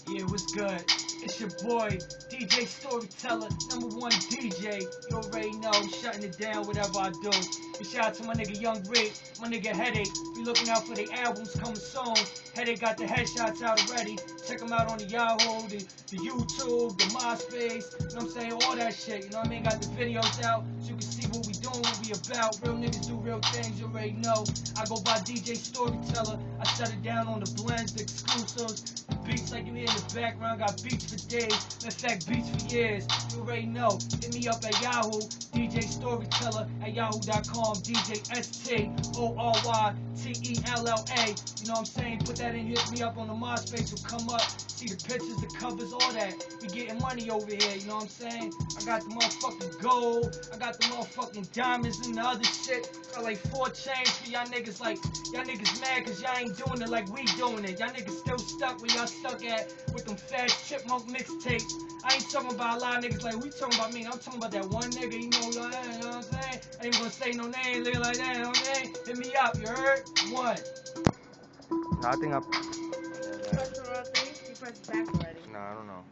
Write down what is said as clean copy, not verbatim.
Yeah, what's good? It's your boy, DJ Storyteller, #1 DJ. You already know, shutting it down whatever I do. And shout out to my nigga Young Rick, my nigga Headache. Be looking out for their albums coming soon. Headache got the headshots out already. Check them out on the Yahoo, the YouTube, the MySpace. You know what I'm saying? All that shit. You know what I mean? Got the videos out so you can see what we doing, what we about. Real niggas do real things, you already know. I go by DJ Storyteller. I shut it down on the blends, the exclusives. Beats like you hear in the background, got beats for days. In fact, beats for years. You already know. Hit me up at Yahoo, DJ Storyteller at yahoo.com, DJ STORYTELLA. You know what I'm saying? Put that in, hit me up on the MySpace, will come up. See the pictures, the covers, all that. We getting money over here, you know what I'm saying? I got the motherfucking gold, I got the motherfucking diamonds and the other shit. Got like 4 chains for y'all niggas, like, y'all niggas mad cause y'all ain't doing it like we doing it. Y'all niggas still stuck where y'all stuck at with them fast chipmunk mixtapes. I ain't talking about a lot of niggas like we talking about me. I'm talking about that one nigga, you know what I'm saying? I ain't gonna say no name, nigga like that, you know what I'm saying? Hit me up, you heard? What? Nothing up. You pressed the wrong thing? You pressed back already. No, I don't know.